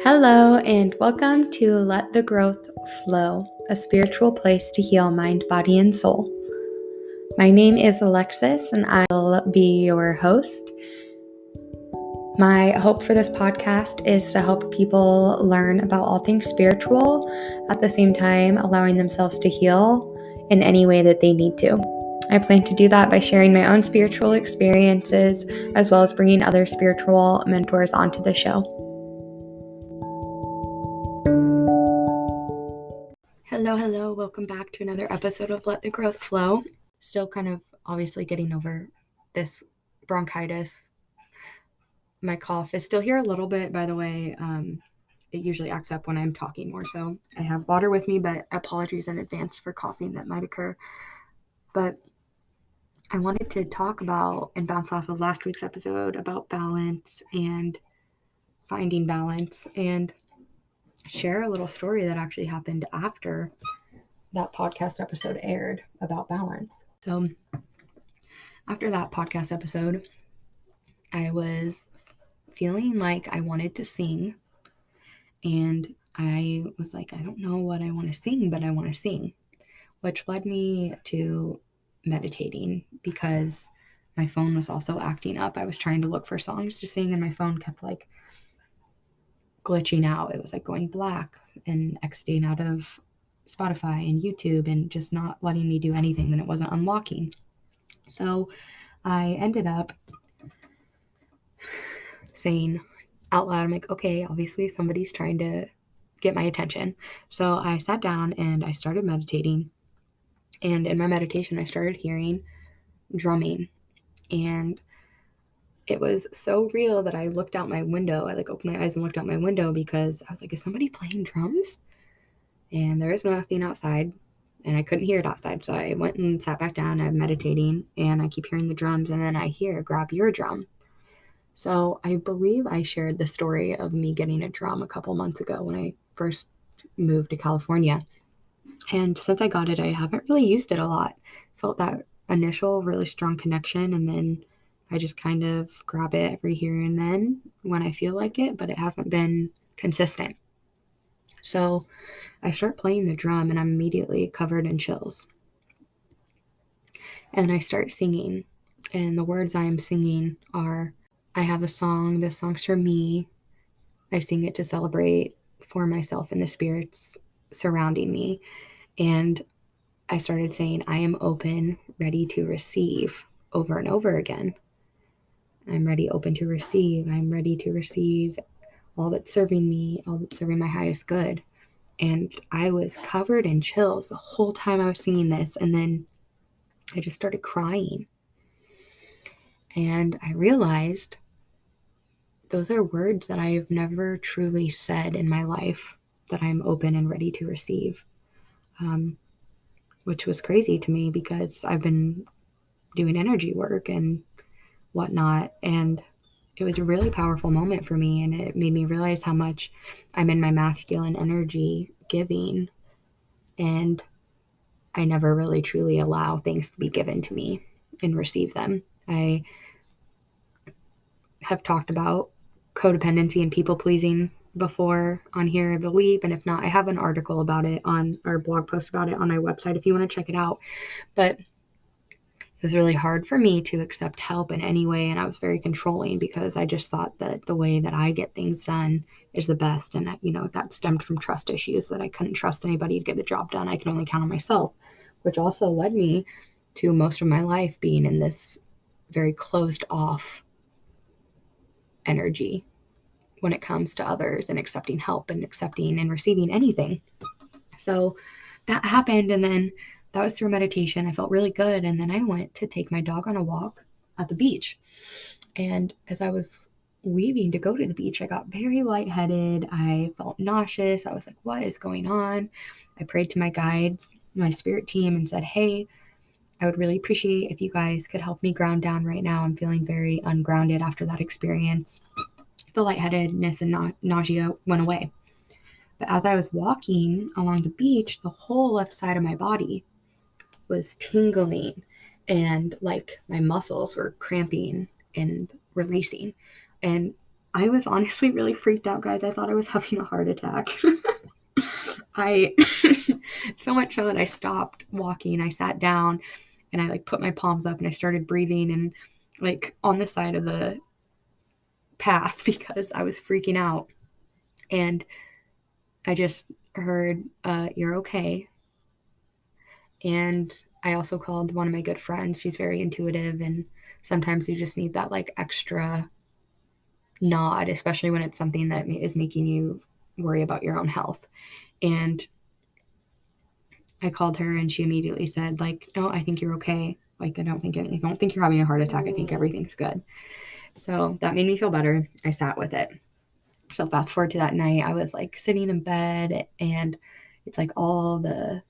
Hello, and welcome to Let the Growth Flow, a spiritual place to heal mind, body, and soul. My name is Alexis, and I'll be your host. My hope for this podcast is to help people learn about all things spiritual, at the same time allowing themselves to heal in any way that they need to. I plan to do that by sharing my own spiritual experiences, as well as bringing other spiritual mentors onto the show. Hello. Welcome back to another episode of Let the Growth Flow. Still kind of obviously getting over this bronchitis. My cough is still here a little bit, by the way. It usually acts up when I'm talking more, so I have water with me, but apologies in advance for coughing that might occur. But I wanted to talk about and bounce off of last week's episode about balance and finding balance, and share a little story that actually happened after that podcast episode aired about balance. So after that podcast episode, I was feeling like I wanted to sing, and I was like, I don't know what I want to sing, but I want to sing, which led me to meditating because my phone was also acting up. I was trying to look for songs to sing, and my phone kept like glitching out. It was like going black and exiting out of Spotify and YouTube and just not letting me do anything. Then it wasn't unlocking. So I ended up saying out loud, I'm like, okay, obviously somebody's trying to get my attention. So I sat down and I started meditating. And in my meditation, I started hearing drumming. And it was so real that I looked out my window. I opened my eyes and looked out my window because I was like, is somebody playing drums? And there is nothing outside, and I couldn't hear it outside. So I went and sat back down. I'm meditating, and I keep hearing the drums, and then I hear, grab your drum. So I believe I shared the story of me getting a drum a couple months ago when I first moved to California. And since I got it, I haven't really used it a lot. Felt that initial really strong connection, and then I just kind of grab it every here and then when I feel like it, but it hasn't been consistent. So I start playing the drum, and I'm immediately covered in chills. And I start singing, and the words I am singing are, I have a song, this song's for me. I sing it to celebrate for myself and the spirits surrounding me. And I started saying, I am open, ready to receive, over and over again. I'm ready, open to receive. I'm ready to receive all that's serving me, all that's serving my highest good. And I was covered in chills the whole time I was singing this. And then I just started crying. And I realized those are words that I've never truly said in my life, that I'm open and ready to receive, which was crazy to me because I've been doing energy work and whatnot. And it was a really powerful moment for me. And it made me realize how much I'm in my masculine energy giving. And I never really truly allow things to be given to me and receive them. I have talked about codependency and people pleasing before on here, I believe. And if not, I have an article about it on our blog post about it on my website if you want to check it out. But it was really hard for me to accept help in any way. And I was very controlling because I just thought that the way that I get things done is the best. And, that stemmed from trust issues, that I couldn't trust anybody to get the job done. I could only count on myself, which also led me to most of my life being in this very closed off energy when it comes to others and accepting help and accepting and receiving anything. So that happened. And then that was through meditation. I felt really good. And then I went to take my dog on a walk at the beach. And as I was leaving to go to the beach, I got very lightheaded. I felt nauseous. I was like, what is going on? I prayed to my guides, my spirit team, and said, hey, I would really appreciate if you guys could help me ground down right now. I'm feeling very ungrounded after that experience. The lightheadedness and nausea went away. But as I was walking along the beach, the whole left side of my body was tingling, and like my muscles were cramping and releasing. And I was honestly really freaked out, guys. I thought I was having a heart attack. So much so that I stopped walking. I sat down and I like put my palms up and I started breathing and like on the side of the path because I was freaking out. And I just heard, you're okay. And I also called one of my good friends. She's very intuitive, and sometimes you just need that like extra nod, especially when it's something that is making you worry about your own health. And I called her and she immediately said, like, no, I think you're okay. Like, I don't think you're having a heart attack. I think everything's good. So that made me feel better. I sat with it. So fast forward to that night, I was like sitting in bed and it's like all the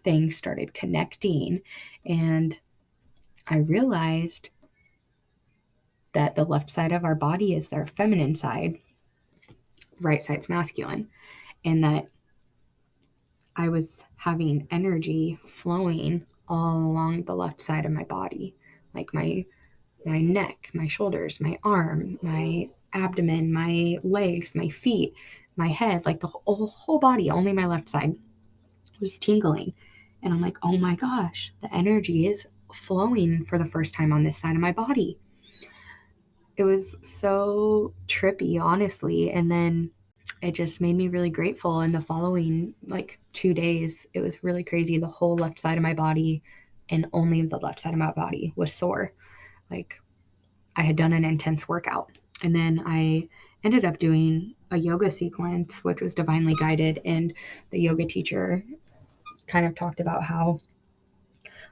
things started connecting. And I realized that the left side of our body is their feminine side, right side's masculine. And that I was having energy flowing all along the left side of my body, like my neck, my shoulders, my arm, my abdomen, my legs, my feet, my head, like the whole body, only my left side was tingling. And I'm like, oh my gosh, the energy is flowing for the first time on this side of my body. It was so trippy, honestly. And then it just made me really grateful. And the following like 2 days, it was really crazy. The whole left side of my body and only the left side of my body was sore. Like I had done an intense workout. And then I ended up doing a yoga sequence, which was divinely guided. And the yoga teacher kind of talked about how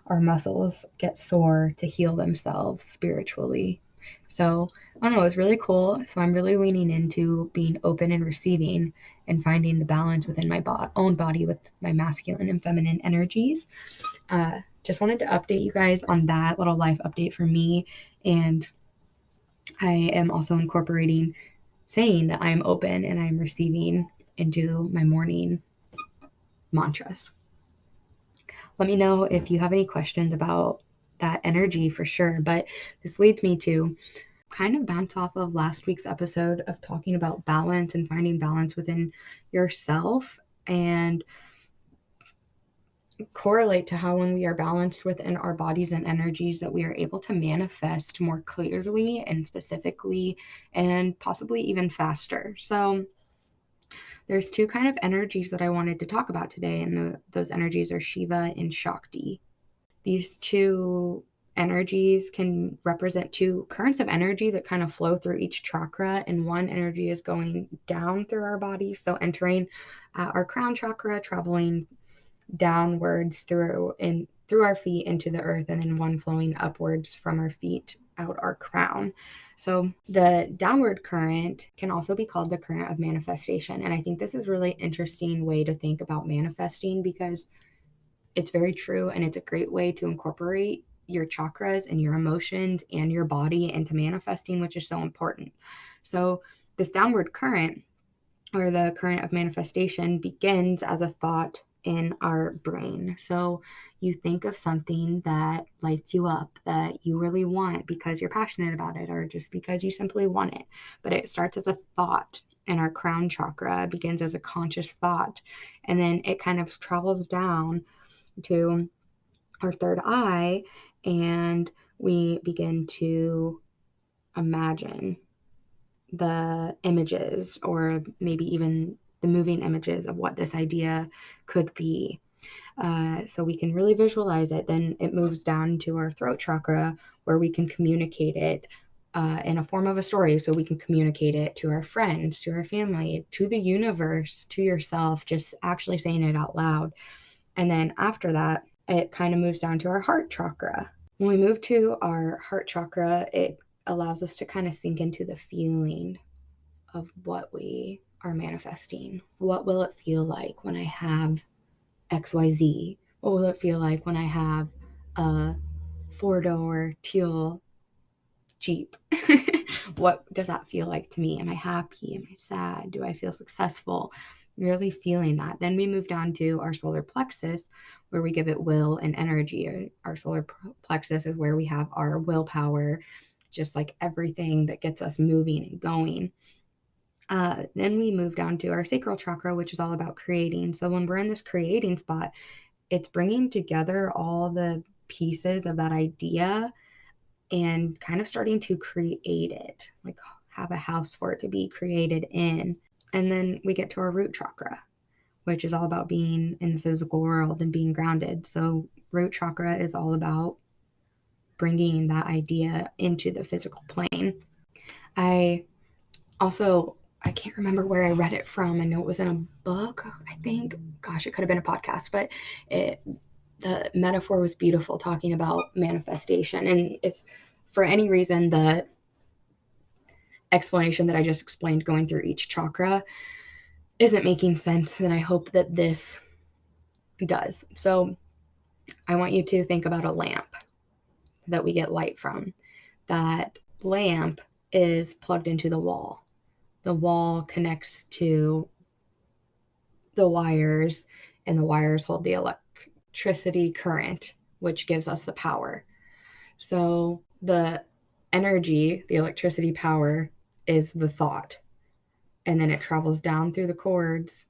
our muscles get sore to heal themselves spiritually. So I don't know, it was really cool. So I'm really leaning into being open and receiving and finding the balance within my own body with my masculine and feminine energies. Just wanted to update you guys on that little life update for me. And I am also incorporating saying that I'm open and I'm receiving into my morning mantras. Let me know if you have any questions about that energy for sure. But this leads me to kind of bounce off of last week's episode of talking about balance and finding balance within yourself and correlate to how when we are balanced within our bodies and energies that we are able to manifest more clearly and specifically and possibly even faster. So there's two kind of energies that I wanted to talk about today, and those energies are Shiva and Shakti. These two energies can represent two currents of energy that kind of flow through each chakra, and one energy is going down through our body, so entering our crown chakra, traveling downwards through our feet into the earth, and then one flowing upwards from our feet out our crown. So the downward current can also be called the current of manifestation, and I think this is a really interesting way to think about manifesting because it's very true, and it's a great way to incorporate your chakras and your emotions and your body into manifesting, which is so important. So this downward current, or the current of manifestation, begins as a thought in our brain. So you think of something that lights you up, that you really want because you're passionate about it, or just because you simply want it. But it starts as a thought, and our crown chakra begins as a conscious thought, and then it kind of travels down to our third eye, and we begin to imagine the images, or maybe even the moving images of what this idea could be. So we can really visualize it. Then it moves down to our throat chakra, where we can communicate it in a form of a story. So we can communicate it to our friends, to our family, to the universe, to yourself, just actually saying it out loud. And then after that, it kind of moves down to our heart chakra. When we move to our heart chakra, it allows us to kind of sink into the feeling of what we are manifesting. What will it feel like when I have XYZ? What will it feel like when I have a 4-door teal Jeep? What does that feel like to me? Am I happy? Am I sad? Do I feel successful? Really feeling that. Then we move down to our solar plexus, where we give it will and energy. Our solar plexus is where we have our willpower, just like everything that gets us moving and going. Then we move down to our sacral chakra, which is all about creating. So when we're in this creating spot, it's bringing together all the pieces of that idea and kind of starting to create it, like have a house for it to be created in. And then we get to our root chakra, which is all about being in the physical world and being grounded. So root chakra is all about bringing that idea into the physical plane. I can't remember where I read it from. I know it was in a book, I think. Gosh, it could have been a podcast, but the metaphor was beautiful, talking about manifestation. And if for any reason the explanation that I just explained going through each chakra isn't making sense, then I hope that this does. So I want you to think about a lamp that we get light from. That lamp is plugged into the wall. The wall connects to the wires, and the wires hold the electricity current, which gives us the power. So the energy, the electricity power, is the thought. And then it travels down through the cords,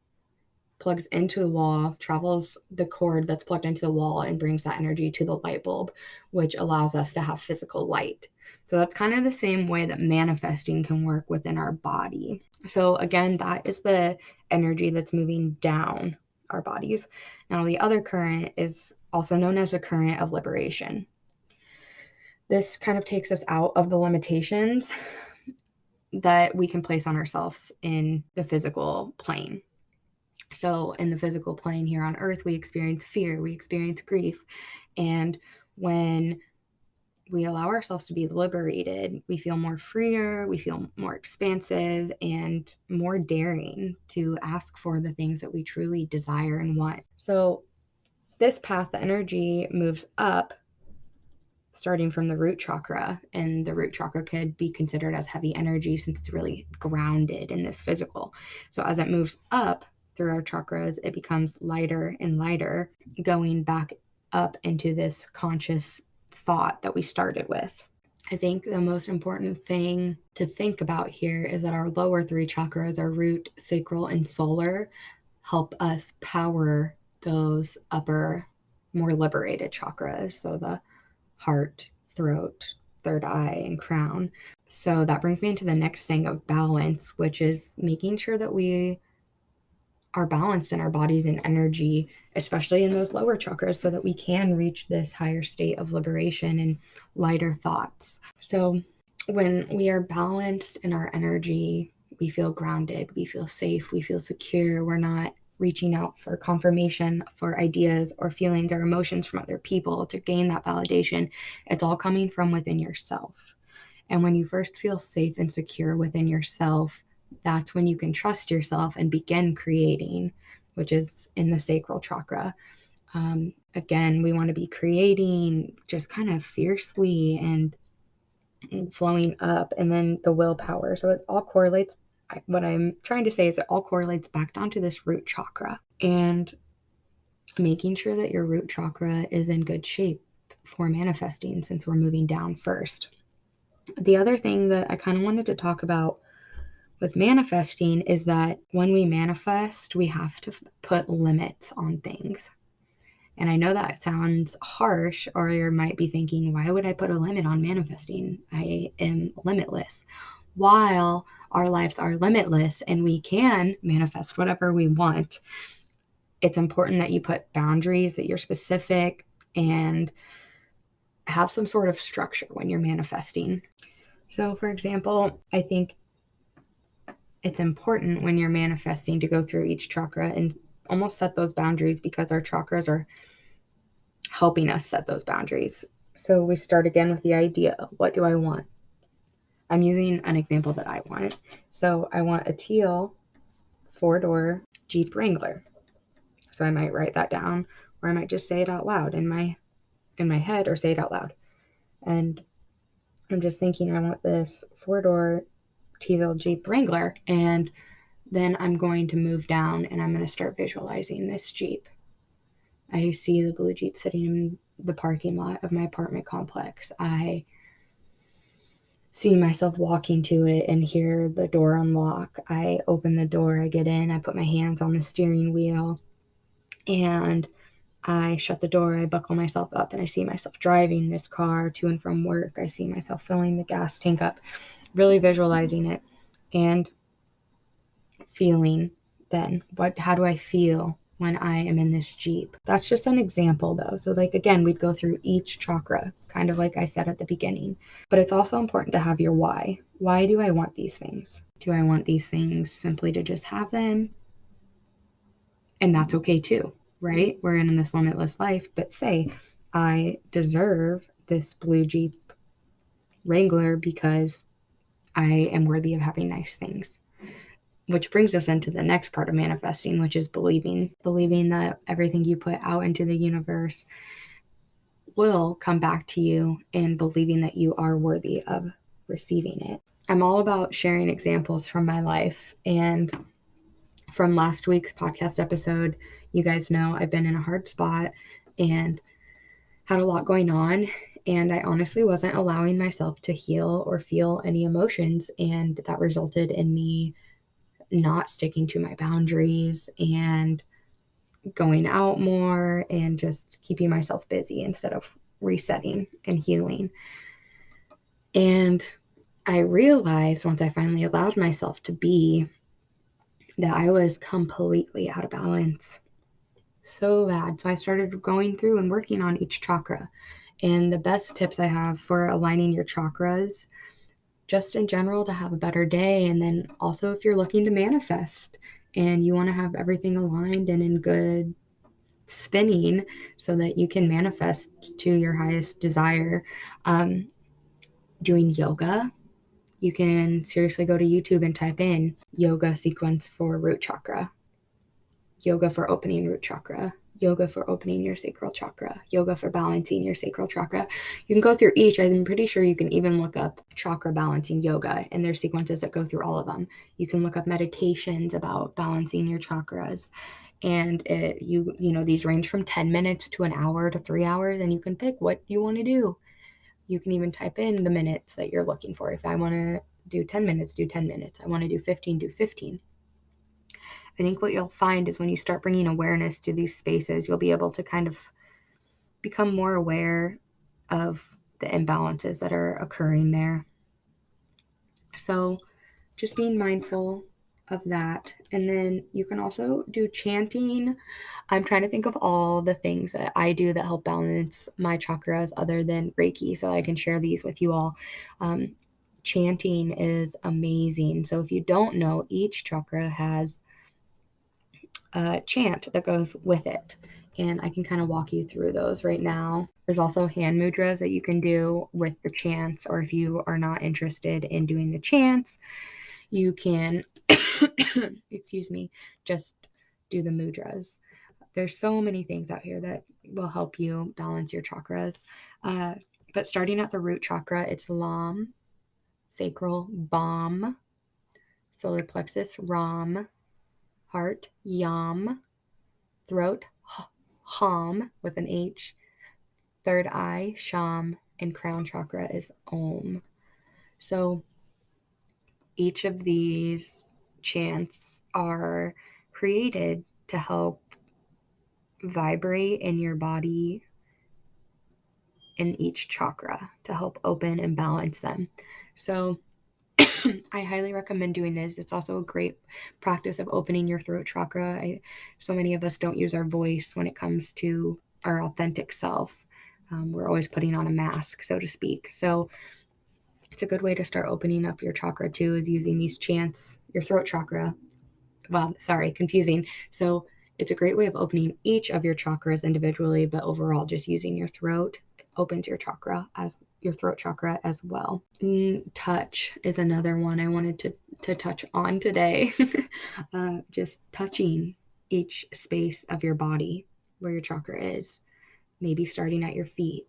plugs into the wall, travels the cord that's plugged into the wall, and brings that energy to the light bulb, which allows us to have physical light. So that's kind of the same way that manifesting can work within our body. So again, that is the energy that's moving down our bodies. Now, the other current is also known as a current of liberation. This kind of takes us out of the limitations that we can place on ourselves in the physical plane. So in the physical plane here on earth, we experience fear, we experience grief. And when we allow ourselves to be liberated, we feel more freer, we feel more expansive and more daring to ask for the things that we truly desire and want. So this path, the energy moves up, starting from the root chakra, and the root chakra could be considered as heavy energy since it's really grounded in this physical. So as it moves up through our chakras, it becomes lighter and lighter, going back up into this conscious thought that we started with. I think the most important thing to think about here is that our lower three chakras, our root, sacral, and solar, help us power those upper, more liberated chakras. So the heart, throat, third eye, and crown. So that brings me into the next thing of balance, which is making sure that we are balanced in our bodies and energy, especially in those lower chakras, so that we can reach this higher state of liberation and lighter thoughts. So when we are balanced in our energy, we feel grounded, we feel safe, we feel secure. We're not reaching out for confirmation for ideas or feelings or emotions from other people to gain that validation. It's all coming from within yourself. And when you first feel safe and secure within yourself, that's when you can trust yourself and begin creating, which is in the sacral chakra. Again, we want to be creating just kind of fiercely and flowing up, and then the willpower. So it all correlates. What I'm trying to say is it all correlates back down to this root chakra, and making sure that your root chakra is in good shape for manifesting, since we're moving down first. The other thing that I kind of wanted to talk about with manifesting is that when we manifest, we have to put limits on things. And I know that sounds harsh, or you might be thinking, why would I put a limit on manifesting? I am limitless. While our lives are limitless and we can manifest whatever we want, it's important that you put boundaries, that you're specific, and have some sort of structure when you're manifesting. So, for example, I think it's important when you're manifesting to go through each chakra and almost set those boundaries, because our chakras are helping us set those boundaries. So we start again with the idea. What do I want? I'm using an example that I want. So I want a teal 4-door Jeep Wrangler. So I might write that down, or I might just say it out loud in my head, or say it out loud. And I'm just thinking, I want this 4-door teal Jeep Wrangler, and then I'm going to move down and I'm going to start visualizing this Jeep. I see the blue Jeep sitting in the parking lot of my apartment complex. I see myself walking to it and hear the door unlock. I open the door, I get in, I put my hands on the steering wheel, and I shut the door, I buckle myself up, and I see myself driving this car to and from work. I see myself filling the gas tank up, really visualizing it and feeling then. How do I feel when I am in this Jeep? That's just an example though. So like, again, we'd go through each chakra, kind of like I said at the beginning. But it's also important to have your why. Why do I want these things? Do I want these things simply to just have them? And that's okay too, right? We're in this limitless life, but say I deserve this blue Jeep Wrangler because I am worthy of having nice things. Which brings us into the next part of manifesting, which is believing that everything you put out into the universe will come back to you, and believing that you are worthy of receiving it. I'm all about sharing examples from my life, and from last week's podcast episode, you guys know I've been in a hard spot and had a lot going on, and I honestly wasn't allowing myself to heal or feel any emotions, and that resulted in me not sticking to my boundaries and going out more and just keeping myself busy instead of resetting and healing. And I realized once I finally allowed myself to be, that I was completely out of balance. So bad. So I started going through and working on each chakra. And the best tips I have for aligning your chakras, just in general, to have a better day. And then also if you're looking to manifest and you want to have everything aligned and in good spinning so that you can manifest to your highest desire, doing yoga. You can seriously go to YouTube and type in yoga sequence for root chakra, yoga for opening root chakra, yoga for opening your sacral chakra, yoga for balancing your sacral chakra. You can go through each. I'm pretty sure you can even look up chakra balancing yoga, and there's sequences that go through all of them. You can look up meditations about balancing your chakras, and these range from 10 minutes to an hour to 3 hours, and you can pick what you want to do. You can even type in the minutes that you're looking for. If I want to do 10 minutes, do 10 minutes. I want to do 15, do 15. I think what you'll find is when you start bringing awareness to these spaces, you'll be able to kind of become more aware of the imbalances that are occurring there. So just being mindful of that. And then you can also do chanting. I'm trying to think of all the things that I do that help balance my chakras other than Reiki, so I can share these with you all. Chanting is amazing. So if you don't know, each chakra has a chant that goes with it, and I can kind of walk you through those right now. There's also hand mudras that you can do with the chants, or if you are not interested in doing the chants, you can just do the mudras. There's so many things out here that will help you balance your chakras. But starting at the root chakra, it's Lam, sacral, Bam, solar plexus, Ram, heart, Yam, throat, Ham with an H, third eye, Sham, and crown chakra is Om. So each of these chants are created to help vibrate in your body in each chakra to help open and balance them. So I highly recommend doing this. It's also a great practice of opening your throat chakra. So many of us don't use our voice when it comes to our authentic self. We're always putting on a mask, so to speak. So it's a good way to start opening up your chakra too, is using these chants, your throat chakra. Well, sorry, confusing. So it's a great way of opening each of your chakras individually, but overall just using your throat opens your throat chakra as well. Touch is another one I wanted to touch on today. Just touching each space of your body where your chakra is. Maybe starting at your feet,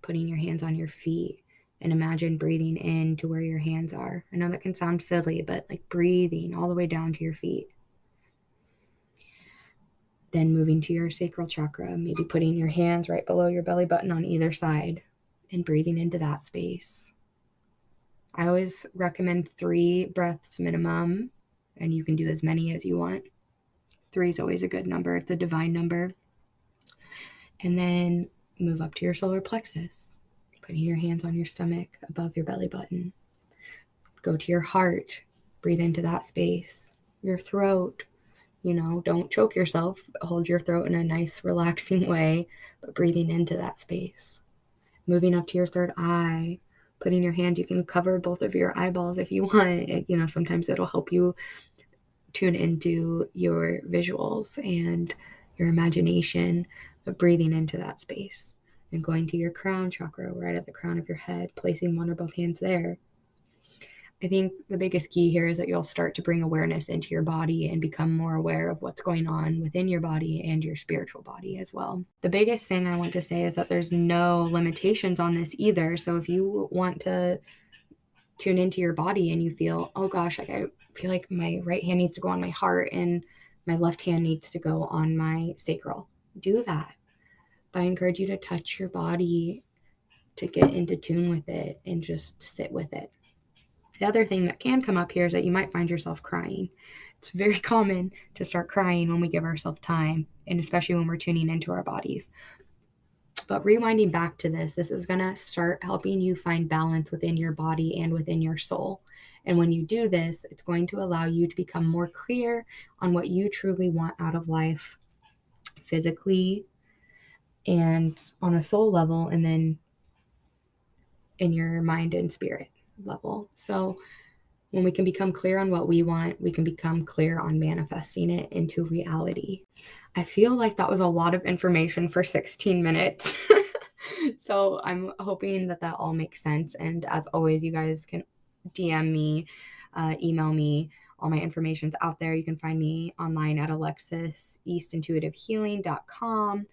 putting your hands on your feet, and imagine breathing in to where your hands are. I know that can sound silly, but like breathing all the way down to your feet. Then moving to your sacral chakra, maybe putting your hands right below your belly button on either side and breathing into that space. I always recommend 3 breaths minimum, and you can do as many as you want. 3 is always a good number. It's a divine number. And then move up to your solar plexus, putting your hands on your stomach above your belly button. Go to your heart, breathe into that space. Your throat, don't choke yourself. Hold your throat in a nice, relaxing way, but breathing into that space. Moving up to your third eye, putting your hands, you can cover both of your eyeballs if you want. Sometimes it'll help you tune into your visuals and your imagination, but breathing into that space. And going to your crown chakra, right at the crown of your head, placing one or both hands there. I think the biggest key here is that you'll start to bring awareness into your body and become more aware of what's going on within your body and your spiritual body as well. The biggest thing I want to say is that there's no limitations on this either. So if you want to tune into your body and you feel, oh gosh, I feel like my right hand needs to go on my heart and my left hand needs to go on my sacral, do that. But I encourage you to touch your body, to get into tune with it and just sit with it. The other thing that can come up here is that you might find yourself crying. It's very common to start crying when we give ourselves time, and especially when we're tuning into our bodies. But rewinding back to this is going to start helping you find balance within your body and within your soul. And when you do this, it's going to allow you to become more clear on what you truly want out of life, physically and on a soul level, and then in your mind and spirit level. So when we can become clear on what we want, we can become clear on manifesting it into reality. I feel like that was a lot of information for 16 minutes. So I'm hoping that all makes sense. And as always, you guys can DM me, email me. All my information's out there. You can find me online at AlexisEastIntuitiveHealing.com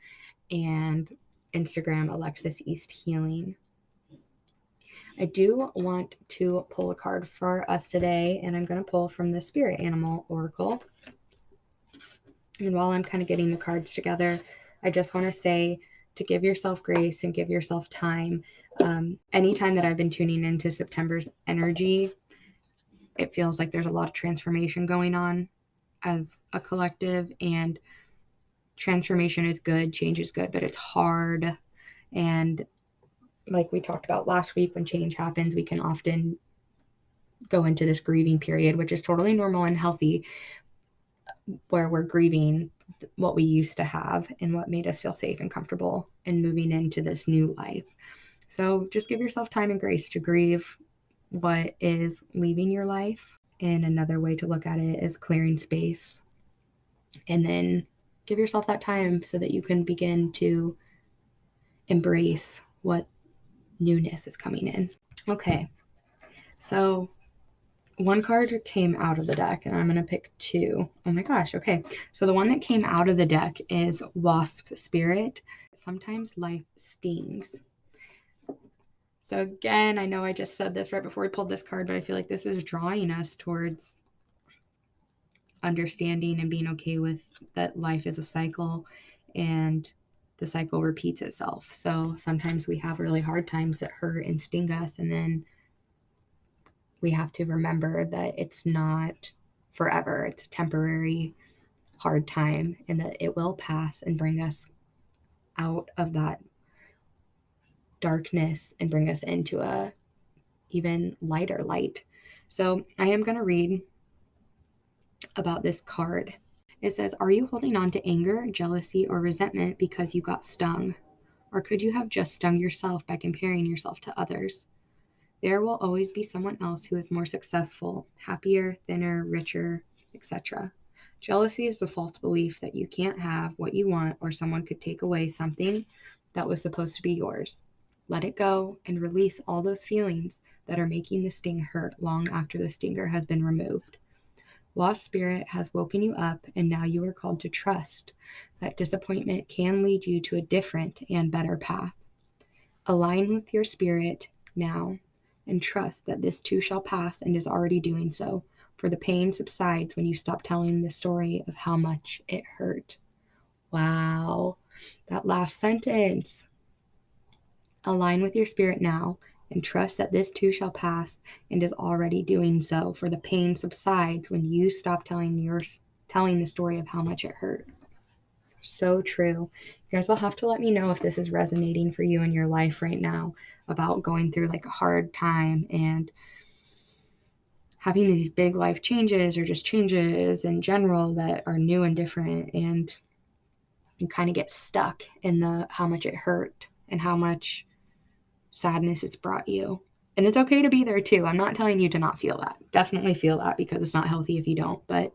and Instagram, Alexis East Healing. I do want to pull a card for us today, and I'm going to pull from the Spirit Animal Oracle. And while I'm kind of getting the cards together, I just want to say to give yourself grace and give yourself time. Anytime that I've been tuning into September's energy, it feels like there's a lot of transformation going on as a collective, and transformation is good, change is good, but it's hard. And like we talked about last week, when change happens, we can often go into this grieving period, which is totally normal and healthy, where we're grieving what we used to have and what made us feel safe and comfortable and moving into this new life. So just give yourself time and grace to grieve what is leaving your life. And another way to look at it is clearing space. And then give yourself that time so that you can begin to embrace what newness is coming in. Okay, so one card came out of the deck, and I'm going to pick 2. Oh my gosh, okay. So the one that came out of the deck is Wasp Spirit. Sometimes life stings. So again, I know I just said this right before we pulled this card, but I feel like this is drawing us towards understanding and being okay with that life is a cycle and the cycle repeats itself. So sometimes we have really hard times that hurt and sting us, and then we have to remember that it's not forever. It's a temporary hard time, and that it will pass and bring us out of that darkness and bring us into a even lighter light. So I am going to read about this card. It says, are you holding on to anger, jealousy, or resentment because you got stung? Or could you have just stung yourself by comparing yourself to others? There will always be someone else who is more successful, happier, thinner, richer, etc. Jealousy is the false belief that you can't have what you want, or someone could take away something that was supposed to be yours. Let it go and release all those feelings that are making the sting hurt long after the stinger has been removed. Lost Spirit has woken you up, and now you are called to trust that disappointment can lead you to a different and better path. Align with your spirit now and trust that this too shall pass and is already doing so, for the pain subsides when you stop telling the story of how much it hurt. Wow, that last sentence. Align with your spirit now and trust that this too shall pass and is already doing so, for the pain subsides when you stop telling the story of how much it hurt. So true. You guys will have to let me know if this is resonating for you in your life right now, about going through like a hard time and having these big life changes or just changes in general that are new and different, and you kind of get stuck in the how much it hurt and how much sadness it's brought you. And it's okay to be there too. I'm not telling you to not feel that. Definitely feel that, because it's not healthy if you don't. But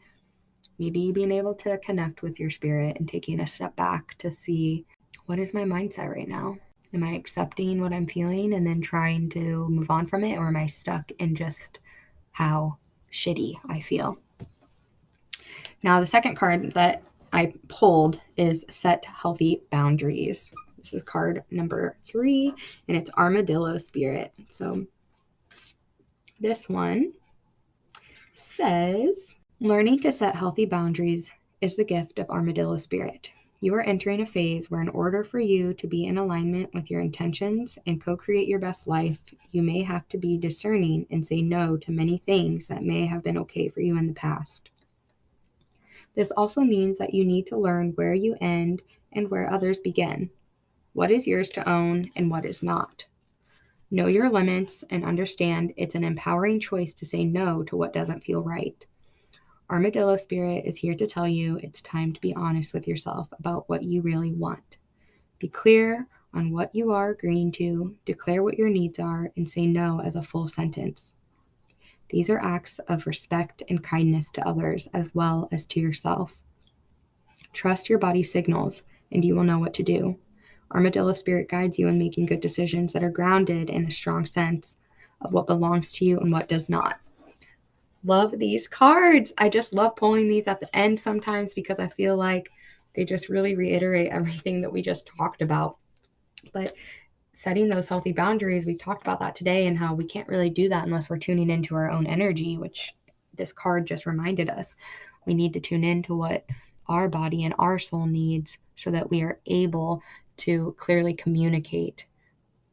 maybe being able to connect with your spirit and taking a step back to see, what is my mindset right now? Am I accepting what I'm feeling and then trying to move on from it? Or am I stuck in just how shitty I feel? Now, the second card that I pulled is Set Healthy Boundaries. This is card number 3, and it's Armadillo Spirit. So this one says, learning to set healthy boundaries is the gift of Armadillo Spirit. You are entering a phase where, in order for you to be in alignment with your intentions and co-create your best life, you may have to be discerning and say no to many things that may have been okay for you in the past. This also means that you need to learn where you end and where others begin. What is yours to own and what is not? Know your limits and understand it's an empowering choice to say no to what doesn't feel right. Armadillo Spirit is here to tell you it's time to be honest with yourself about what you really want. Be clear on what you are agreeing to, declare what your needs are, and say no as a full sentence. These are acts of respect and kindness to others as well as to yourself. Trust your body's signals, and you will know what to do. Armadillo Spirit guides you in making good decisions that are grounded in a strong sense of what belongs to you and what does not. Love these cards. I just love pulling these at the end sometimes, because I feel like they just really reiterate everything that we just talked about. But setting those healthy boundaries, we talked about that today, and how we can't really do that unless we're tuning into our own energy, which this card just reminded us. We need to tune into what our body and our soul needs so that we are able to clearly communicate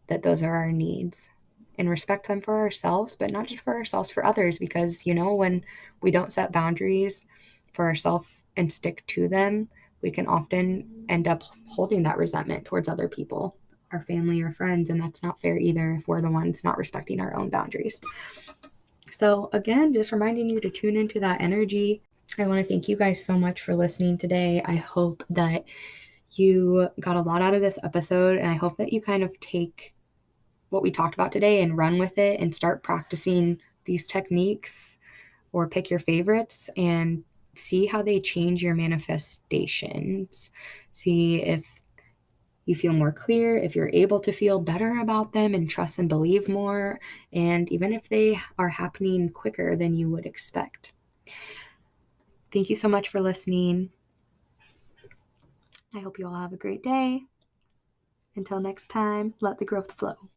that those are our needs and respect them for ourselves, but not just for ourselves, for others. Because, when we don't set boundaries for ourselves and stick to them, we can often end up holding that resentment towards other people, our family or friends, and that's not fair either if we're the ones not respecting our own boundaries. So again, just reminding you to tune into that energy. I want to thank you guys so much for listening today. I hope that you got a lot out of this episode, and I hope that you kind of take what we talked about today and run with it and start practicing these techniques, or pick your favorites and see how they change your manifestations. See if you feel more clear, if you're able to feel better about them and trust and believe more, and even if they are happening quicker than you would expect. Thank you so much for listening. I hope you all have a great day. Until next time, let the growth flow.